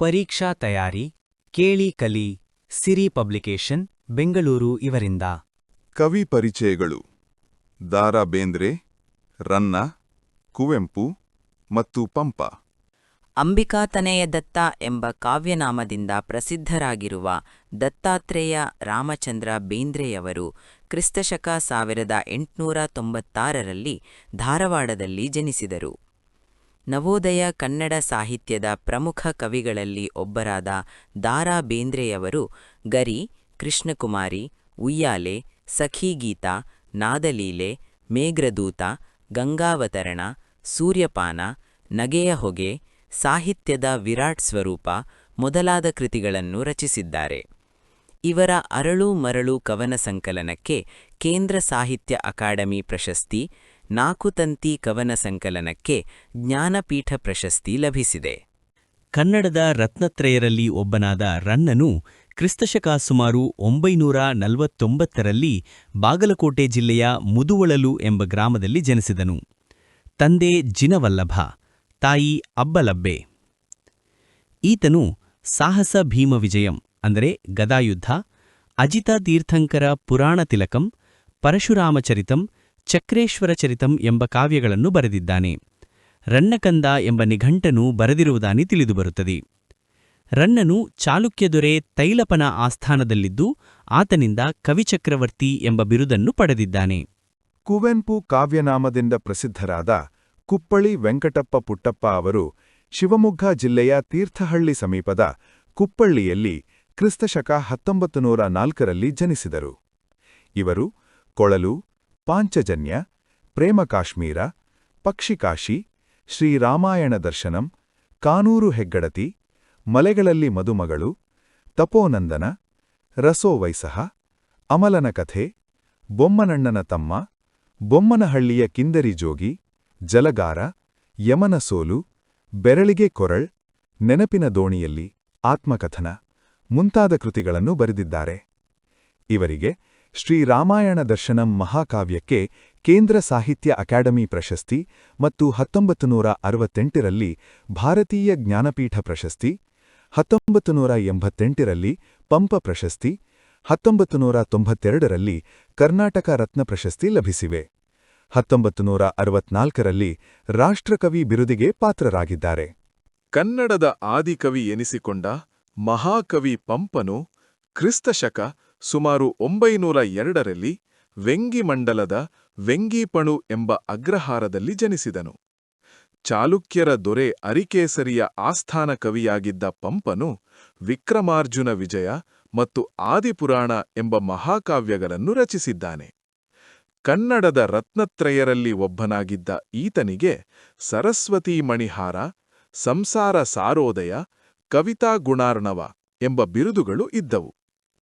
ಪರೀಕ್ಷಾ ತಯಾರಿ ಕೇಳಿ ಕಲಿ ಸಿರಿ ಪಬ್ಲಿಕೇಶನ್ ಬೆಂಗಳೂರು ಇವರಿಂದ ಕವಿ ಪರಿಚಯಗಳು ದಾರಾ ಬೇಂದ್ರೆ, ರನ್ನ, ಕುವೆಂಪು ಮತ್ತು ಪಂಪ. ಅಂಬಿಕಾತನಯ ದತ್ತ ಎಂಬ ಕಾವ್ಯನಾಮದಿಂದ ಪ್ರಸಿದ್ಧರಾಗಿರುವ ದತ್ತಾತ್ರೇಯ ರಾಮಚಂದ್ರ ಬೇಂದ್ರೆಯವರು ಕ್ರಿಸ್ತಶಕ 1896ರಲ್ಲಿ ಧಾರವಾಡದಲ್ಲಿ ಜನಿಸಿದರು. ನವೋದಯ ಕನ್ನಡ ಸಾಹಿತ್ಯದ ಪ್ರಮುಖ ಕವಿಗಳಲ್ಲಿ ಒಬ್ಬರಾದ ದಾರಾ ಬೇಂದ್ರೆಯವರು ಗರಿ, ಕೃಷ್ಣಕುಮಾರಿ, ಉಯ್ಯಾಲೆ, ಸಖೀಗೀತ, ನಾದಲೀಲೆ, ಮೇಘ್ರದೂತ, ಗಂಗಾವತರಣ, ಸೂರ್ಯಪಾನ, ನಗೆಯ ಹೊಗೆ, ಸಾಹಿತ್ಯದ ವಿರಾಟ್ ಸ್ವರೂಪ ಮೊದಲಾದ ಕೃತಿಗಳನ್ನು ರಚಿಸಿದ್ದಾರೆ. ಇವರ ಅರಳು ಮರಳು ಕವನ ಸಂಕಲನಕ್ಕೆ ಕೇಂದ್ರ ಸಾಹಿತ್ಯ ಅಕಾಡೆಮಿ ಪ್ರಶಸ್ತಿ, ನಾಕುತಂತಿ ಕವನ ಸಂಕಲನಕ್ಕೆ ಜ್ಞಾನಪೀಠ ಪ್ರಶಸ್ತಿ ಲಭಿಸಿದೆ. ಕನ್ನಡದ ರತ್ನತ್ರಯರಲ್ಲಿ ಒಬ್ಬನಾದ ರನ್ನನು ಕ್ರಿಸ್ತಶಕ ಸುಮಾರು 949ರಲ್ಲಿ ಬಾಗಲಕೋಟೆ ಜಿಲ್ಲೆಯ ಮುದುವಳಲು ಎಂಬ ಗ್ರಾಮದಲ್ಲಿ ಜನಿಸಿದನು. ತಂದೆ ಜಿನವಲ್ಲಭ, ತಾಯಿ ಅಬ್ಬಲಬ್ಬೆ. ಈತನು ಸಾಹಸ ಭೀಮ ವಿಜಯಂ ಅಂದರೆ ಗದಾಯುದ್ಧ, ಅಜಿತ ತೀರ್ಥಂಕರ ಪುರಾಣ ತಿಲಕಂ, ಪರಶುರಾಮಚರಿತಂ, ಚಕ್ರೇಶ್ವರ ಚರಿತಂ ಎಂಬ ಕಾವ್ಯಗಳನ್ನು ಬರೆದಿದ್ದಾನೆ. ರನ್ನಕಂದ ಎಂಬ ನಿಘಂಟನು ಬರೆದಿರುವುದಾಗಿ ತಿಳಿದುಬರುತ್ತದೆ. ರನ್ನನು ಚಾಲುಕ್ಯ ದೊರೆ ತೈಲಪನ ಆಸ್ಥಾನದಲ್ಲಿದ್ದು ಆತನಿಂದ ಕವಿಚಕ್ರವರ್ತಿ ಎಂಬ ಬಿರುದನ್ನು ಪಡೆದಿದ್ದಾನೆ. ಕುವೆಂಪು ಕಾವ್ಯನಾಮದಿಂದ ಪ್ರಸಿದ್ಧರಾದ ಕುಪ್ಪಳಿ ವೆಂಕಟಪ್ಪ ಪುಟ್ಟಪ್ಪ ಅವರು ಶಿವಮೊಗ್ಗ ಜಿಲ್ಲೆಯ ತೀರ್ಥಹಳ್ಳಿ ಸಮೀಪದ ಕುಪ್ಪಳ್ಳಿಯಲ್ಲಿ ಕ್ರಿಸ್ತಶಕ 1904ರಲ್ಲಿ ಜನಿಸಿದರು. ಇವರು ಕೊಳಲು, ಪಾಂಚಜನ್ಯ, ಪ್ರೇಮ ಕಾಶ್ಮೀರ, ಪಕ್ಷಿಕಾಶಿ, ಶ್ರೀರಾಮಾಯಣ ದರ್ಶನಂ, ಕಾನೂರು ಹೆಗ್ಗಡತಿ, ಮಲೆಗಳಲ್ಲಿ ಮದುಮಗಳು, ತಪೋನಂದನ, ರಸೋವೈಸಹ, ಅಮಲನ ಕಥೆ, ಬೊಮ್ಮನಣ್ಣನ ತಮ್ಮ, ಬೊಮ್ಮನಹಳ್ಳಿಯ ಕಿಂದರಿ ಜೋಗಿ, ಜಲಗಾರ, ಯಮನ ಸೋಲು, ಬೆರಳಿಗೆ ಕೊರಳ್, ನೆನಪಿನ ದೋಣಿಯಲ್ಲಿ, ಆತ್ಮಕಥನ ಮುಂತಾದ ಕೃತಿಗಳನ್ನು ಬರೆದಿದ್ದಾರೆ. ಇವರಿಗೆ ಶ್ರೀರಾಮಾಯಣ ದರ್ಶನಂ ಮಹಾಕಾವ್ಯಕ್ಕೆ ಕೇಂದ್ರ ಸಾಹಿತ್ಯ ಅಕಾಡೆಮಿ ಪ್ರಶಸ್ತಿ ಮತ್ತು 1968ರಲ್ಲಿ ಭಾರತೀಯ ಜ್ಞಾನಪೀಠ ಪ್ರಶಸ್ತಿ, 1988ರಲ್ಲಿ ಪಂಪ ಪ್ರಶಸ್ತಿ, 1992ರಲ್ಲಿ ಕರ್ನಾಟಕ ರತ್ನ ಪ್ರಶಸ್ತಿ ಲಭಿಸಿವೆ. 1964ರಲ್ಲಿ ರಾಷ್ಟ್ರಕವಿ ಬಿರುದಿಗೆ ಪಾತ್ರರಾಗಿದ್ದಾರೆ. ಕನ್ನಡದ ಆದಿಕವಿ ಎನಿಸಿಕೊಂಡ ಮಹಾಕವಿ ಪಂಪನು ಕ್ರಿಸ್ತಶಕ ಸುಮಾರು 902ರಲ್ಲಿ ವೆಂಗಿಮಂಡಲದ ವೆಂಗೀಪಣು ಎಂಬ ಅಗ್ರಹಾರದಲ್ಲಿ ಜನಿಸಿದನು. ಚಾಲುಕ್ಯರ ದೊರೆ ಅರಿಕೇಸರಿಯ ಆಸ್ಥಾನ ಕವಿಯಾಗಿದ್ದ ಪಂಪನು ವಿಕ್ರಮಾರ್ಜುನ ವಿಜಯ ಮತ್ತು ಆದಿಪುರಾಣ ಎಂಬ ಮಹಾಕಾವ್ಯಗಳನ್ನು ರಚಿಸಿದ್ದಾನೆ. ಕನ್ನಡದ ರತ್ನತ್ರಯರಲ್ಲಿ ಒಬ್ಬನಾಗಿದ್ದ ಈತನಿಗೆ ಸರಸ್ವತೀ ಮಣಿಹಾರ, ಸಂಸಾರ ಸಾರೋದಯ, ಕವಿತಾ ಗುಣಾರ್ಣವ ಎಂಬ ಬಿರುದುಗಳು ಇದ್ದವು.